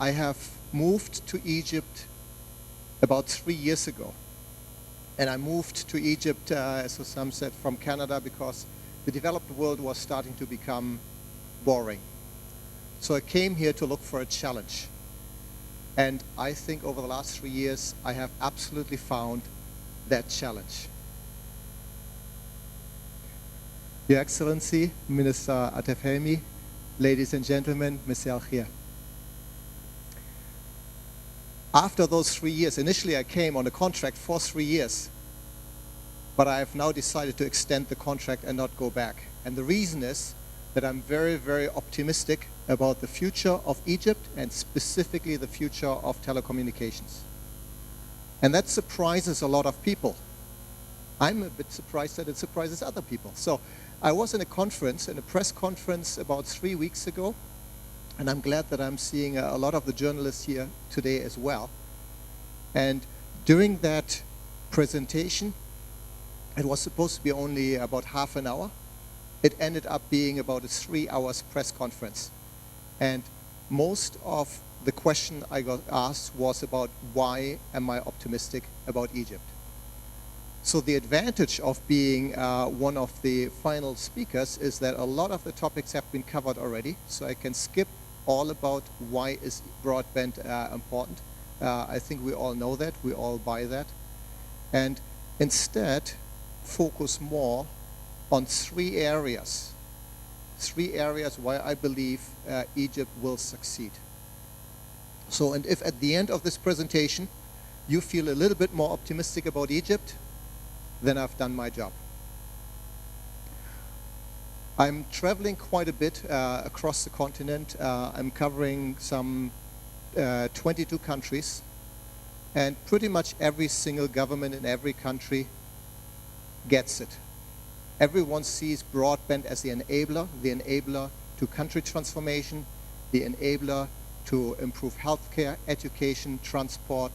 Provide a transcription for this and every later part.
I have moved to Egypt about 3 years ago. And I moved to Egypt, as some said, from Canada because the developed world was starting to become boring. So I came here to look for a challenge. And I think over the last 3 years, I have absolutely found that challenge. Your Excellency, Minister Atefhelmi, ladies and gentlemen, Mesdames et Messieurs. After those 3 years, initially I came on a contract for 3 years, but I have now decided to extend the contract and not go back. And the reason is that I'm very, very optimistic about the future of Egypt and specifically the future of telecommunications. And that surprises a lot of people. I'm a bit surprised that it surprises other people. So I was in a conference, in a press conference about 3 weeks ago, and I'm glad that I'm seeing a lot of the journalists here today as well. And during that presentation, it was supposed to be only about half an hour. It ended up being about a 3 hours press conference. And most of the question I got asked was about why am I optimistic about Egypt. So the advantage of being one of the final speakers is that a lot of the topics have been covered already, so I can skip all about why is broadband important. I think we all know that, we all buy that. And instead, focus more on 3 areas. 3 areas why I believe Egypt will succeed. So, and if at the end of this presentation, you feel a little bit more optimistic about Egypt, then I've done my job. I'm traveling quite a bit across the continent. I'm covering some 22 countries, and pretty much every single government in every country gets it. Everyone sees broadband as the enabler to country transformation, the enabler to improve healthcare, education, transport.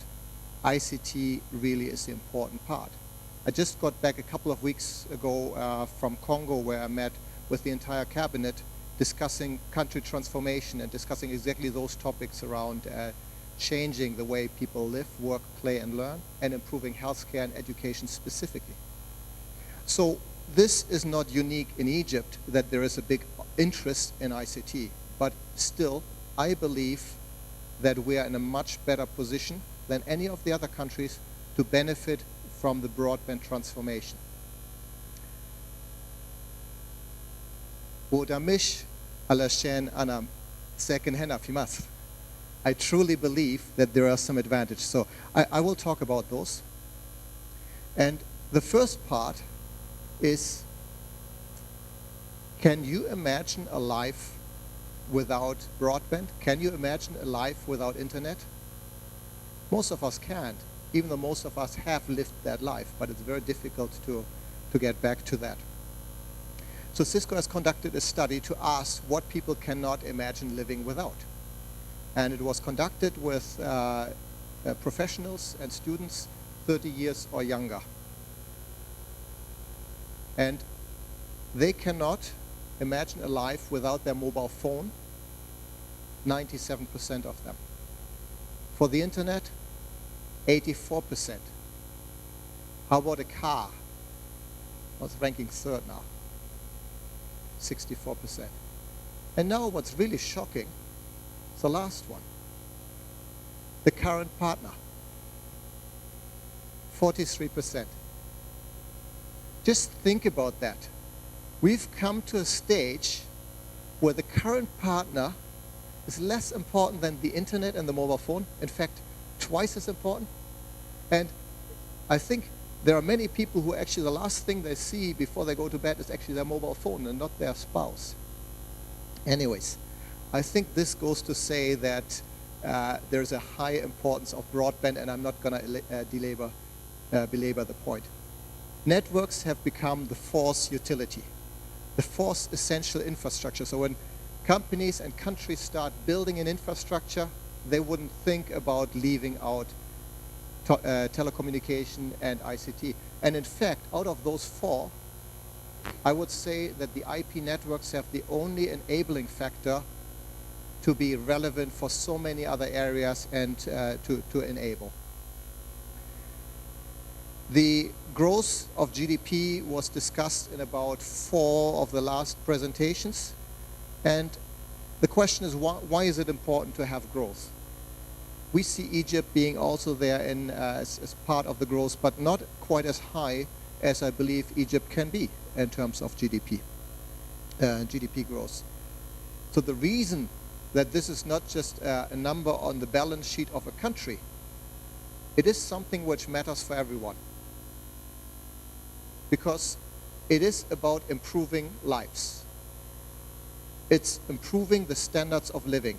ICT really is the important part. I just got back a couple of weeks ago from Congo, where I met with the entire cabinet discussing country transformation and discussing exactly those topics around changing the way people live, work, play, and learn, and improving healthcare and education specifically. So this is not unique in Egypt that there is a big interest in ICT, but still, I believe that we are in a much better position than any of the other countries to benefit from the broadband transformation. I truly believe that there are some advantages. So I will talk about those. And the first part is, can you imagine a life without broadband? Can you imagine a life without internet? Most of us can't, even though most of us have lived that life, but it's very difficult to get back to that. So Cisco has conducted a study to ask what people cannot imagine living without. And it was conducted with professionals and students 30 years or younger. And they cannot imagine a life without their mobile phone, 97% of them. For the internet, 84%. How about a car? What's ranking third now? 64%. And now what's really shocking is the last one. The current partner, 43%. Just think about that. We've come to a stage where the current partner is less important than the internet and the mobile phone. In fact, twice as important. And I think there are many people who actually the last thing they see before they go to bed is actually their mobile phone and not their spouse. Anyways, I think this goes to say that there's a high importance of broadband, and I'm not going to belabor the point. Networks have become the fourth utility, the fourth essential infrastructure. So when companies and countries start building an infrastructure, they wouldn't think about leaving out telecommunication and ICT. And in fact, out of those four, I would say that the IP networks have the only enabling factor to be relevant for so many other areas and to enable. The growth of GDP was discussed in about 4 of the last presentations. And the question is, why is it important to have growth? We see Egypt being also there as part of the growth, but not quite as high as I believe Egypt can be in terms of GDP growth. So the reason that this is not just a number on the balance sheet of a country, it is something which matters for everyone. Because it is about improving lives. It's improving the standards of living.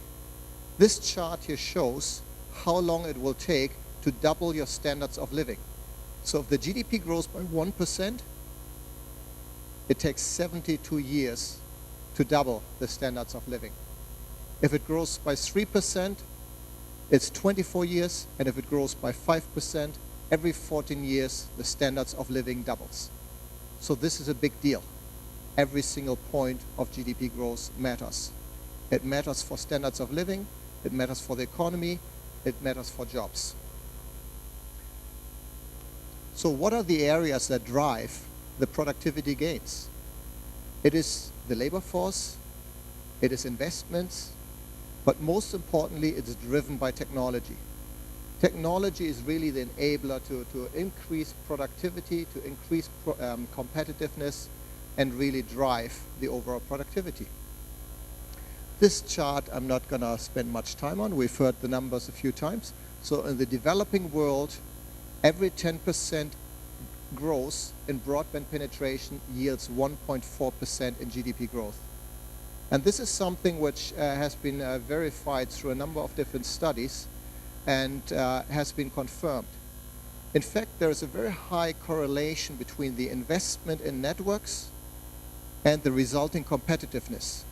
This chart here shows how long it will take to double your standards of living. So if the GDP grows by 1%, it takes 72 years to double the standards of living. If it grows by 3%, it's 24 years, and if it grows by 5%, every 14 years, the standards of living doubles. So this is a big deal. Every single point of GDP growth matters. It matters for standards of living, it matters for the economy, it matters for jobs. So what are the areas that drive the productivity gains? It is the labor force, it is investments, but most importantly, it's driven by technology. Technology is really the enabler to increase productivity, to increase competitiveness, and really drive the overall productivity. This chart I'm not going to spend much time on. We've heard the numbers a few times. So in the developing world, every 10% growth in broadband penetration yields 1.4% in GDP growth. And this is something which has been verified through a number of different studies and has been confirmed. In fact, there is a very high correlation between the investment in networks and the resulting competitiveness.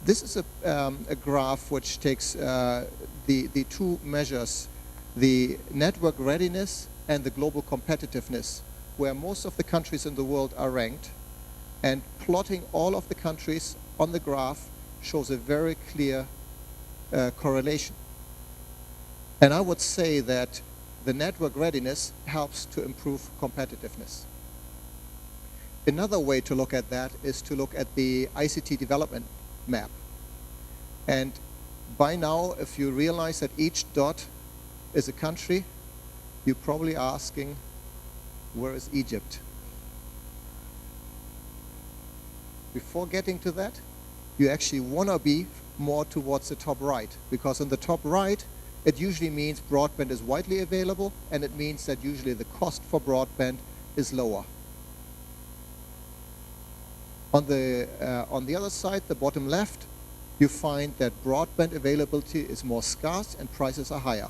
This is a graph which takes the two measures, the network readiness and the global competitiveness, where most of the countries in the world are ranked, and plotting all of the countries on the graph shows a very clear correlation. And I would say that the network readiness helps to improve competitiveness. Another way to look at that is to look at the Ict Development Map. And by now, if you realize that each dot is a country, you're probably asking, where is Egypt? Before getting to that, you actually want to be more towards the top right, because in the top right, it usually means broadband is widely available, and it means that usually the cost for broadband is lower. On the other side, the bottom left, you find that broadband availability is more scarce and prices are higher.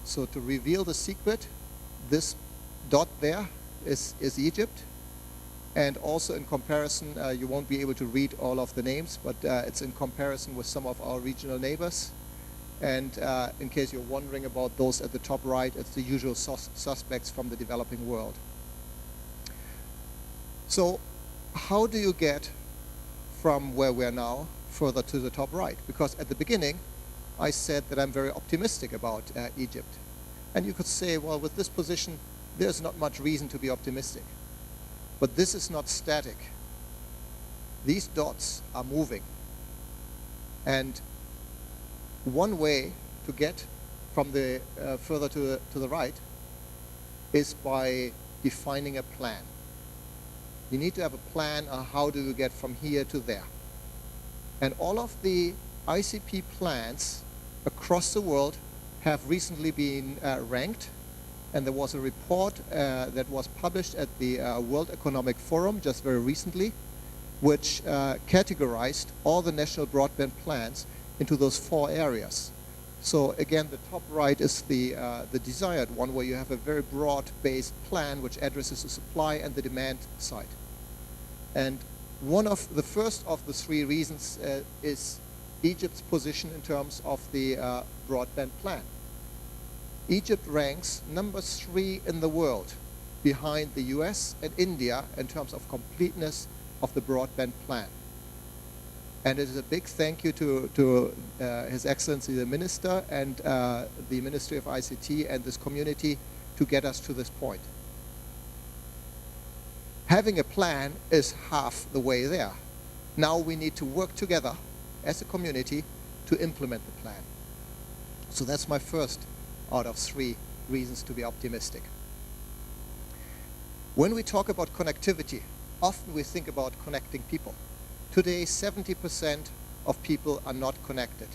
So to reveal the secret, this dot there is Egypt. And also in comparison, you won't be able to read all of the names, but it's in comparison with some of our regional neighbors. And in case you're wondering about those at the top right, it's the usual suspects from the developing world. So how do you get from where we are now further to the top right? Because at the beginning, I said that I'm very optimistic about Egypt. And you could say, well, with this position, there's not much reason to be optimistic. But this is not static. These dots are moving. And one way to get from the further to the right is by defining a plan. You need to have a plan on how do you get from here to there. And all of the ICP plans across the world have recently been ranked. And there was a report that was published at the World Economic Forum just very recently, which categorized all the national broadband plans into those 4 areas. So again, the top right is the desired one, where you have a very broad-based plan which addresses the supply and the demand side. And one of the first of the 3 reasons is Egypt's position in terms of the broadband plan. Egypt ranks number 3 in the world, behind the US and India in terms of completeness of the broadband plan. And it is a big thank you to His Excellency the Minister and the Ministry of ICT and this community to get us to this point. Having a plan is half the way there. Now we need to work together as a community to implement the plan. So that's my first out of 3 reasons to be optimistic. When we talk about connectivity, often we think about connecting people. Today, 70% of people are not connected.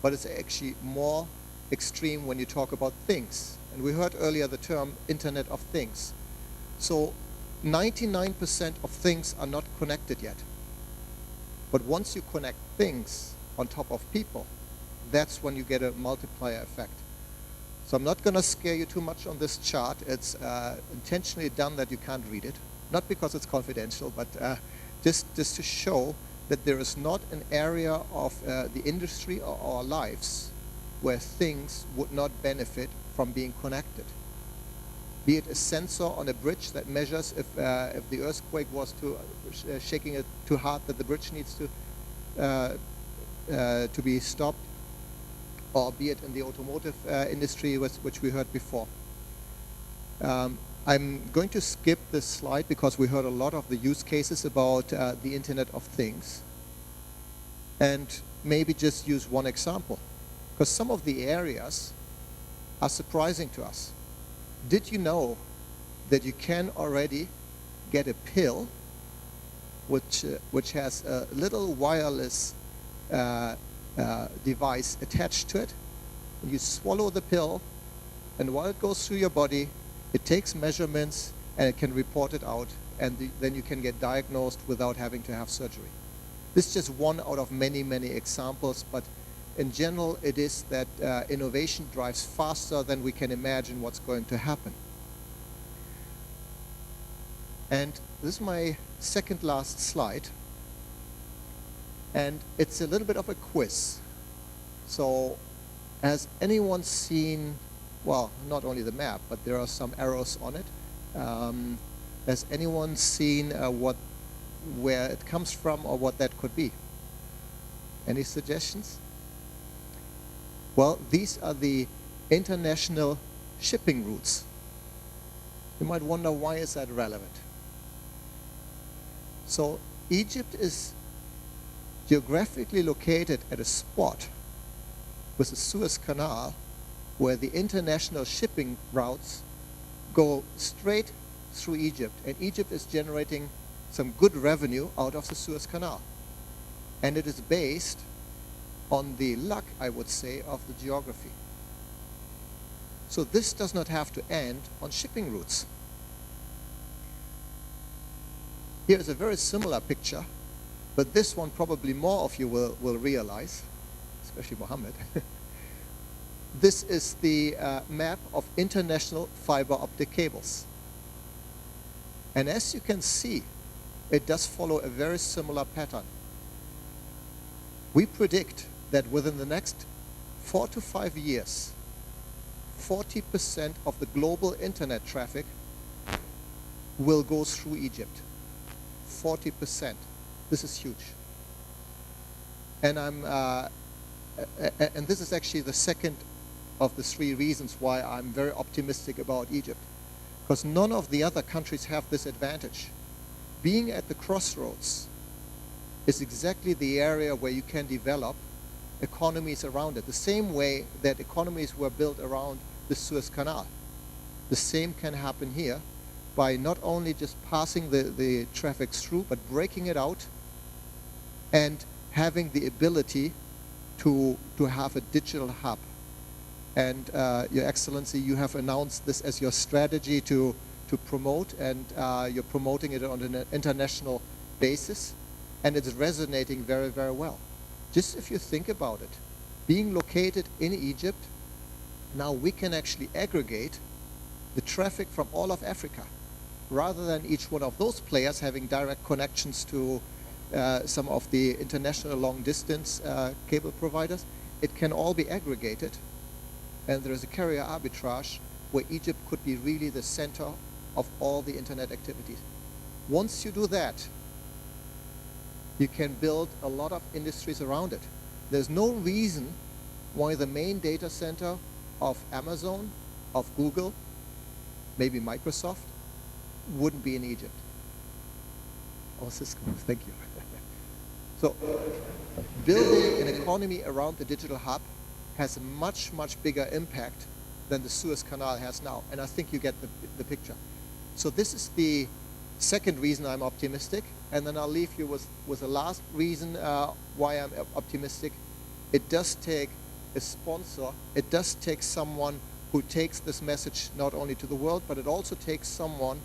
But it's actually more extreme when you talk about things. And we heard earlier the term Internet of Things. So 99% of things are not connected yet. But once you connect things on top of people, that's when you get a multiplier effect. So I'm not going to scare you too much on this chart. It's intentionally done that you can't read it. Not because it's confidential, but just to show that there is not an area of the industry or our lives where things would not benefit from being connected. Be it a sensor on a bridge that measures if the earthquake was shaking it too hard that the bridge needs to be stopped, or be it in the automotive industry, which we heard before. I'm going to skip this slide because we heard a lot of the use cases about the Internet of Things, and maybe just use one example, because some of the areas are surprising to us. Did you know that you can already get a pill which has a little wireless device attached to it? And you swallow the pill, and while it goes through your body, it takes measurements and it can report it out, and then you can get diagnosed without having to have surgery. This is just one out of many, many examples, but in general, it is that innovation drives faster than we can imagine what's going to happen. And this is my second last slide. And it's a little bit of a quiz. So has anyone seen, well, not only the map, but there are some arrows on it. Has anyone seen where it comes from or what that could be? Any suggestions? Well, these are the international shipping routes. You might wonder, why is that relevant? So Egypt is geographically located at a spot with the Suez Canal where the international shipping routes go straight through Egypt, and Egypt is generating some good revenue out of the Suez Canal. And it is based on the luck, I would say, of the geography. So this does not have to end on shipping routes. Here is a very similar picture, but this one probably more of you will realize, especially Mohammed. This is the map of international fiber-optic cables. And as you can see, it does follow a very similar pattern. We predict that within the next 4 to 5 years, 40% of the global internet traffic will go through Egypt. 40%. This is huge. And and this is actually the second of the 3 reasons why I'm very optimistic about Egypt, because none of the other countries have this advantage. Being at the crossroads is exactly the area where you can develop economies around it, the same way that economies were built around the Suez Canal. The same can happen here by not only just passing the traffic through, but breaking it out and having the ability to have a digital hub. And Your Excellency, you have announced this as your strategy to promote, and you're promoting it on an international basis, and it's resonating very, very well. Just if you think about it, being located in Egypt, now we can actually aggregate the traffic from all of Africa, rather than each one of those players having direct connections to some of the international long-distance cable providers. It can all be aggregated, and there is a carrier arbitrage where Egypt could be really the center of all the internet activities. Once you do that, you can build a lot of industries around it. There's no reason why the main data center of Amazon, of Google, maybe Microsoft, wouldn't be in Egypt. Or Cisco, thank you. So building an economy around the digital hub has a much, much bigger impact than the Suez Canal has now. And I think you get the picture. So this is the second reason I'm optimistic. And then I'll leave you with the last reason why I'm optimistic. It does take a sponsor. It does take someone who takes this message not only to the world, but it also takes someone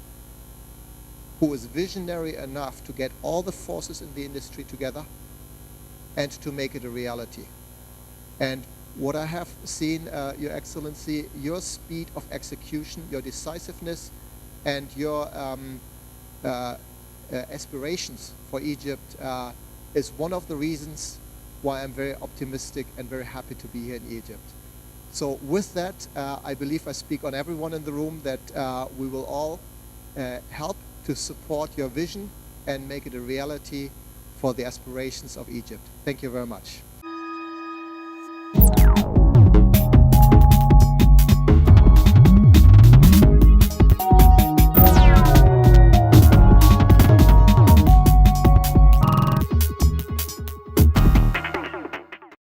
who is visionary enough to get all the forces in the industry together and to make it a reality. And what I have seen, Your Excellency, your speed of execution, your decisiveness, and your aspirations for Egypt is one of the reasons why I'm very optimistic and very happy to be here in Egypt. So with that, I believe I speak on everyone in the room that we will all help to support your vision and make it a reality for the aspirations of Egypt. Thank you very much.